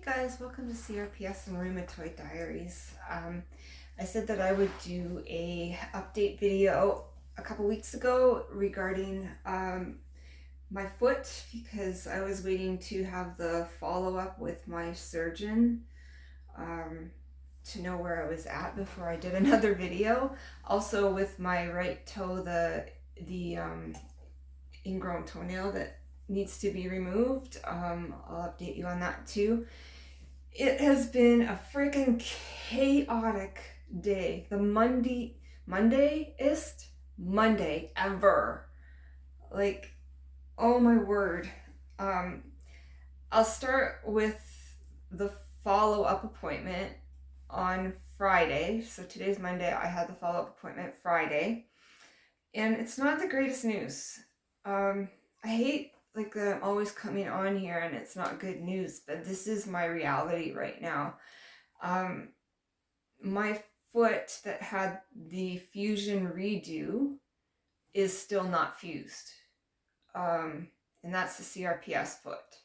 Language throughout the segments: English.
guys, welcome to CRPS and Rheumatoid Diaries. I said that I would do a update video a couple weeks ago regarding my foot because I was waiting to have the follow-up with my surgeon to know where I was at before I did another video. Also with my right toe, the ingrown toenail that needs to be removed. I'll update you on that too. It has been a freaking chaotic day. The Mondayest Monday ever. Like, oh my word. I'll start with the follow-up appointment on Friday. So today's Monday. I had the follow-up appointment Friday. And it's not the greatest news. I hate that I'm always coming on here and it's not good news, but this is my reality right now. My foot that had the fusion redo is still not fused. And that's the CRPS foot.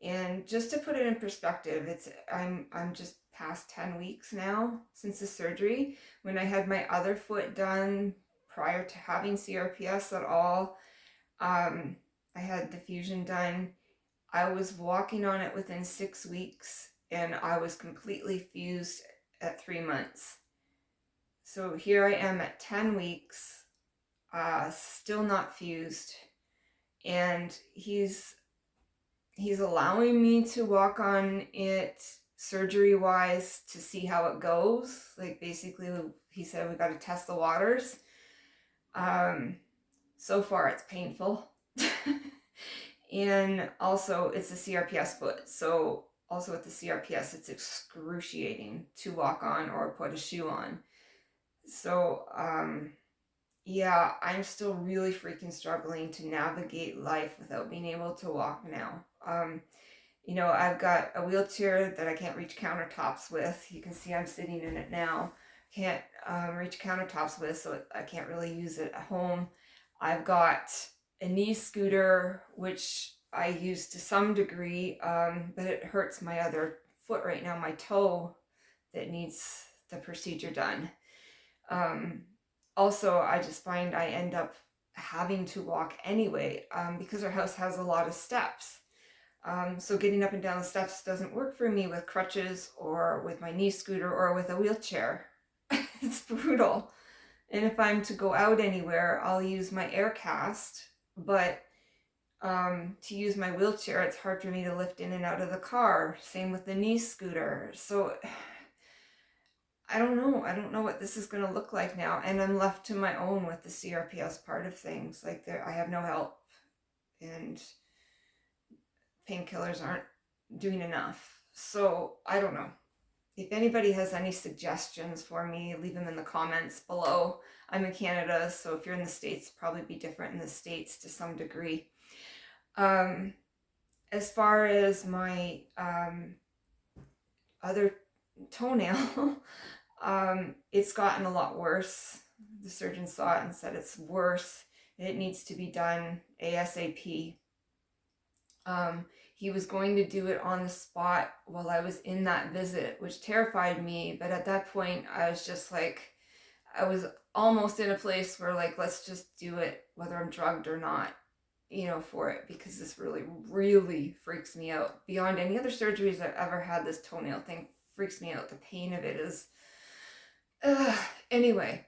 And just to put it in perspective, I'm just past 10 weeks now since the surgery. When I had my other foot done prior to having CRPS at all, I had the fusion done. I was walking on it within 6 weeks and I was completely fused at 3 months. So here I am at 10 weeks, still not fused. And he's allowing me to walk on it surgery wise to see how it goes. Like basically he said we got to test the waters. So far it's painful. And also it's a CRPS foot. So also with the CRPS, it's excruciating to walk on or put a shoe on. So, yeah, I'm still really freaking struggling to navigate life without being able to walk now. I've got a wheelchair that I can't reach countertops with. You can see I'm sitting in it now. Can't reach countertops with, so I can't really use it at home. I've got a knee scooter, which I use to some degree, but it hurts my other foot right now, my toe, that needs the procedure done. Also, I just find I end up having to walk anyway, because our house has a lot of steps. So getting up and down the steps doesn't work for me with crutches or with my knee scooter or with a wheelchair. It's brutal. And if I'm to go out anywhere, I'll use my air cast, but to use my wheelchair, it's hard for me to lift in and out of the car. Same with the knee scooter. So I don't know what this is going to look like now. And I'm left to my own with the CRPS part of things. I have no help and painkillers aren't doing enough. So I don't know. If anybody has any suggestions for me, leave them in the comments below. I'm in Canada, so if you're in the States, it'll probably be different in the States to some degree. As far as my other toenail, it's gotten a lot worse. The surgeon saw it and said it's worse. It needs to be done ASAP. He was going to do it on the spot while I was in that visit, which terrified me. But at that point, I was just like, I was almost in a place where let's just do it, whether I'm drugged or not, for it, because this really, really freaks me out. Beyond any other surgeries I've ever had, this toenail thing freaks me out. The pain of it is, anyway.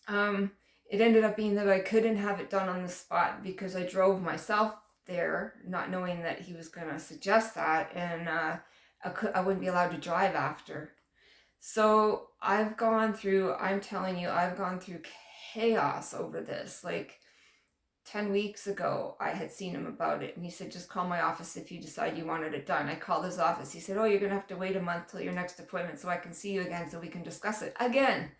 It ended up being that I couldn't have it done on the spot because I drove myself there, not knowing that he was going to suggest that, and I wouldn't be allowed to drive after. So I'm telling you, I've gone through chaos over this. 10 weeks ago, I had seen him about it, and he said, just call my office if you decide you wanted it done. I called his office. He said, oh, you're going to have to wait a month till your next appointment so I can see you again so we can discuss it again.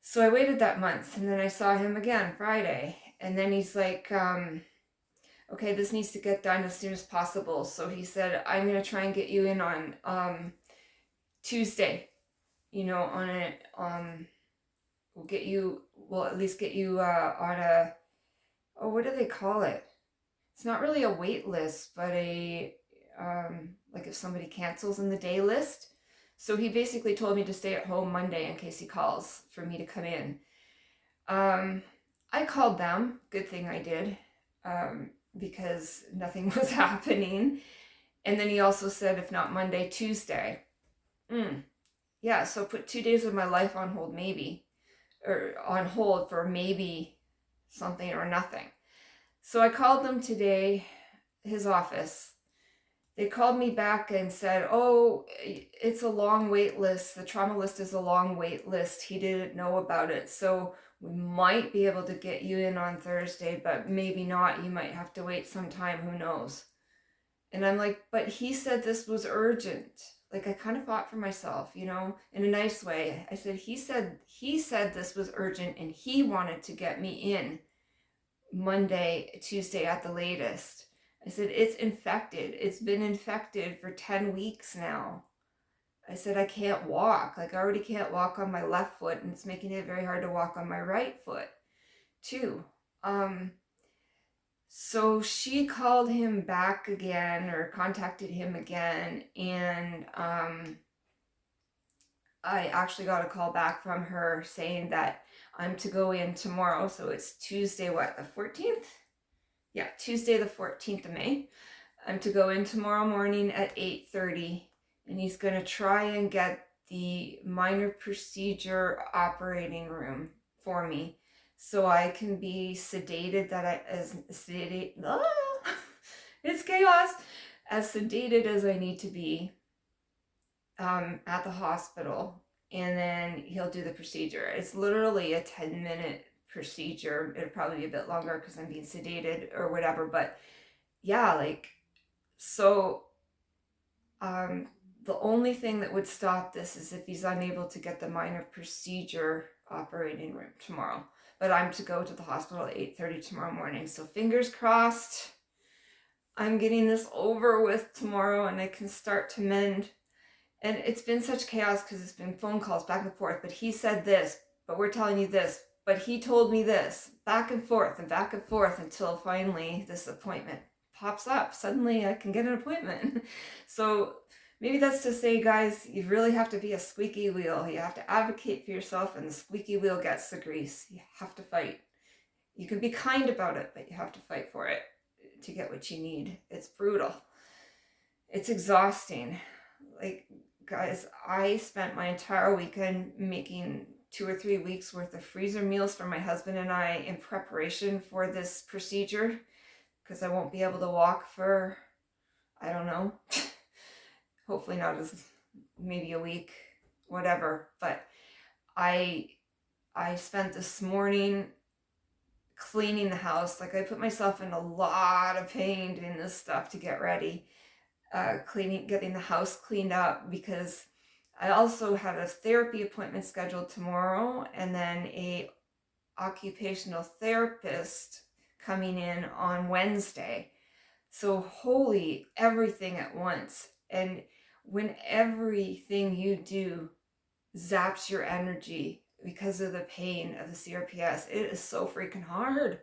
So I waited that month, and then I saw him again Friday, and then he's like, okay, this needs to get done as soon as possible. So he said, I'm going to try and get you in on Tuesday, on it. We'll at least get you on what do they call it? It's not really a wait list, but like if somebody cancels in the day list. So he basically told me to stay at home Monday in case he calls for me to come in. I called them. Good thing I did, because nothing was happening. And then he also said, if not Monday, Tuesday. Yeah, so put 2 days of my life on hold, maybe, or on hold for maybe something or nothing. So I called them today, his office. They called me back and said, oh, it's a long wait list. The trauma list is a long wait list. He didn't know about it. So we might be able to get you in on Thursday, but maybe not. You might have to wait some time. Who knows? And I'm like, but he said this was urgent. Like, I kind of fought for myself, in a nice way. I said, he said this was urgent and he wanted to get me in Monday, Tuesday at the latest. I said, it's infected. It's been infected for 10 weeks now. I said, I can't walk. Like, I already can't walk on my left foot, and it's making it very hard to walk on my right foot, too. So she called him back again, or contacted him again, and I actually got a call back from her saying that I'm to go in tomorrow. So it's Tuesday, the 14th? Yeah, Tuesday the 14th of May. I'm to go in tomorrow morning at 8:30, and he's going to try and get the minor procedure operating room for me so I can be sedated, it's chaos, as sedated as I need to be at the hospital, and then he'll do the procedure. It's literally a 10-minute procedure. It'll probably be a bit longer because I'm being sedated or whatever, but yeah, like, so the only thing that would stop this is if he's unable to get the minor procedure operating room tomorrow. But I'm to go to the hospital at 8:30 tomorrow morning. So fingers crossed I'm getting this over with tomorrow and I can start to mend. And it's been such chaos because it's been phone calls back and forth. But he said this, but we're telling you this. But he told me this, back and forth until finally this appointment pops up. Suddenly I can get an appointment. So maybe that's to say, guys, you really have to be a squeaky wheel. You have to advocate for yourself, and the squeaky wheel gets the grease. You have to fight. You can be kind about it, but you have to fight for it to get what you need. It's brutal. It's exhausting. Like, guys, I spent my entire weekend making 2 or 3 weeks worth of freezer meals for my husband and I in preparation for this procedure, because I won't be able to walk for, I don't know, hopefully not as maybe a week, whatever. But I spent this morning cleaning the house. Like, I put myself in a lot of pain doing this stuff to get ready, getting the house cleaned up, because I also had a therapy appointment scheduled tomorrow, and then a occupational therapist coming in on Wednesday. So holy, everything at once. And when everything you do zaps your energy because of the pain of the CRPS, it is so freaking hard.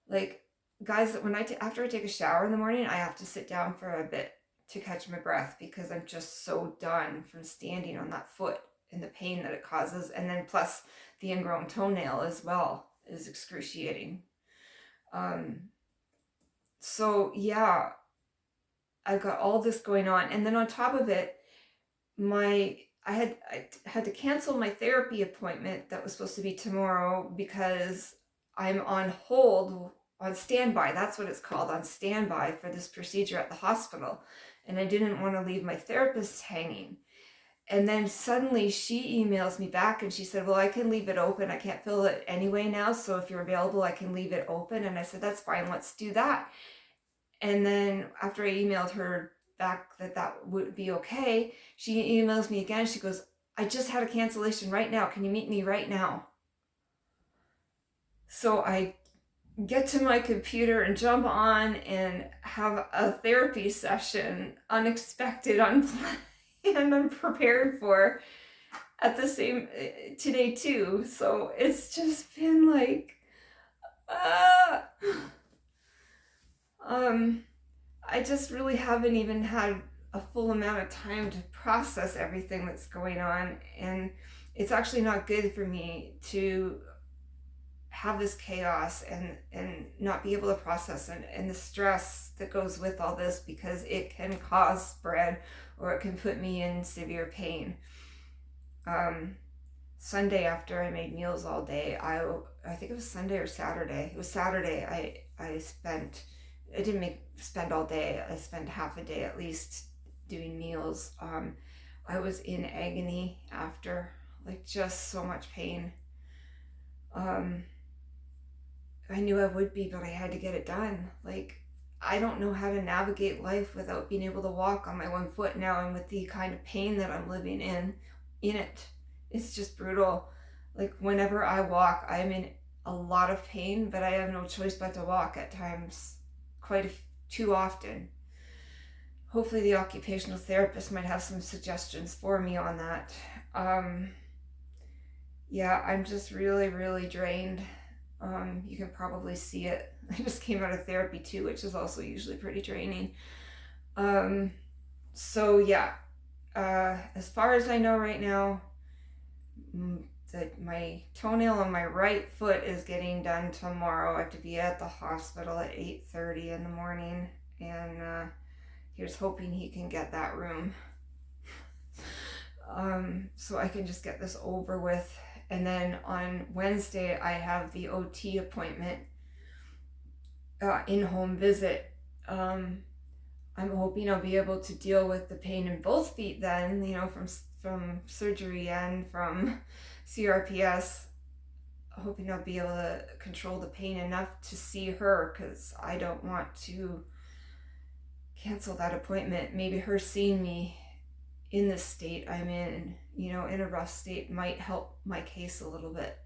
Like, guys, after I take a shower in the morning, I have to sit down for a bit to catch my breath because I'm just so done from standing on that foot and the pain that it causes. And then plus the ingrown toenail as well is excruciating. So yeah, I've got all this going on. And then on top of it, I had to cancel my therapy appointment that was supposed to be tomorrow because I'm on hold, on standby. That's what it's called, on standby for this procedure at the hospital. And I didn't want to leave my therapist hanging. And then suddenly she emails me back and she said, well, I can leave it open. I can't fill it anyway now. So if you're available, I can leave it open. And I said, that's fine. Let's do that. And then after I emailed her back that would be okay, she emails me again. She goes, I just had a cancellation right now. Can you meet me right now? So I get to my computer and jump on and have a therapy session, unexpected, unplanned, and unprepared for, at the same today too. So it's just been like, I just really haven't even had a full amount of time to process everything that's going on, and it's actually not good for me to have this chaos and not be able to process, and the stress that goes with all this, because it can cause spread or it can put me in severe pain. Sunday, after I made meals all day, I think it was Sunday or Saturday. It was Saturday. I didn't spend all day. I spent half a day at least doing meals. I was in agony after, like, just so much pain. I knew I would be, but I had to get it done. Like, I don't know how to navigate life without being able to walk on my one foot now, and with the kind of pain that I'm living in it. It's just brutal. Like, whenever I walk, I'm in a lot of pain, but I have no choice but to walk at times, too often. Hopefully the occupational therapist might have some suggestions for me on that. Yeah, I'm just really, really drained. You can probably see it. I just came out of therapy too, which is also usually pretty draining. So yeah, as far as I know right now, my toenail on my right foot is getting done tomorrow. I have to be at the hospital at 8:30 in the morning, and here's hoping he can get that room, so I can just get this over with. And then on Wednesday, I have the OT appointment, in-home visit. I'm hoping I'll be able to deal with the pain in both feet then, from surgery and from CRPS. Hoping I'll be able to control the pain enough to see her, because I don't want to cancel that appointment. Maybe her seeing me in the state I'm in, in a rough state, might help my case a little bit,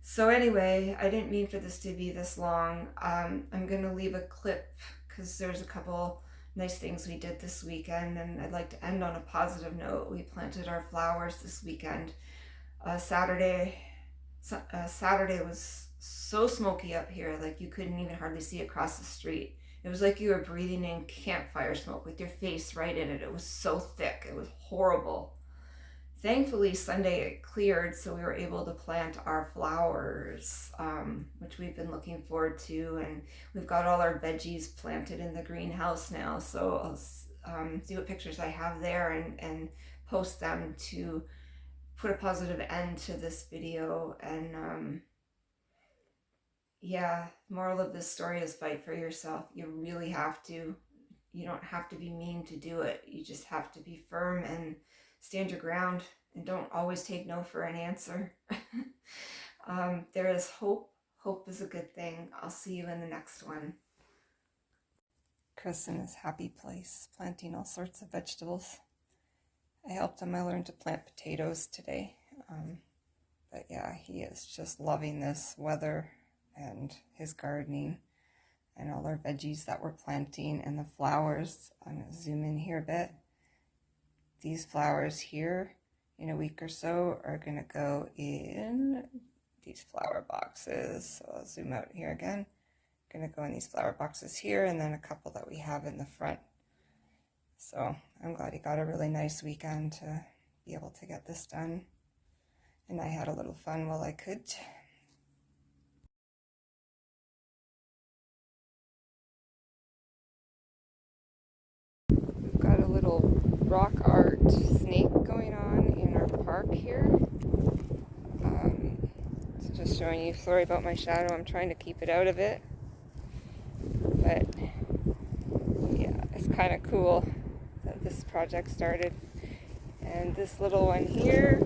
So anyway, I didn't mean for this to be this long. I'm going to leave a clip because there's a couple nice things we did this weekend, and I'd like to end on a positive note. We planted our flowers this weekend. Saturday was so smoky up here, like you couldn't even hardly see across the street. It was like you were breathing in campfire smoke with your face right in it. It was so thick. It was horrible. Thankfully, Sunday it cleared, so we were able to plant our flowers, which we've been looking forward to. And we've got all our veggies planted in the greenhouse now, so I'll see what pictures I have there and post them to put a positive end to this video. And yeah, moral of this story is fight for yourself. You really have to. You don't have to be mean to do it. You just have to be firm and stand your ground, and don't always take no for an answer. There is hope. Hope is a good thing. I'll see you in the next one. Chris in his happy place, planting all sorts of vegetables. I helped him. I learned to plant potatoes today. But yeah, he is just loving this weather and his gardening and all our veggies that we're planting, and the flowers. I'm going to zoom in here a bit. These flowers here in a week or so are going to go in these flower boxes. So I'll zoom out here again. Going to go in these flower boxes here, and then a couple that we have in the front. So I'm glad he got a really nice weekend to be able to get this done. And I had a little fun while I could. We've got a little rock art snake going on in our park here. So just showing you, sorry about my shadow, I'm trying to keep it out of it. But yeah, it's kind of cool that this project started. And this little one here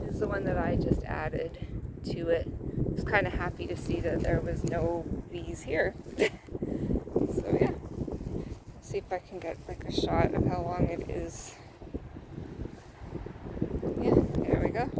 is the one that I just added to it. I was kind of happy to see that there was no bees here. So yeah, see if I can get like a shot of how long it is. Yeah, there we go.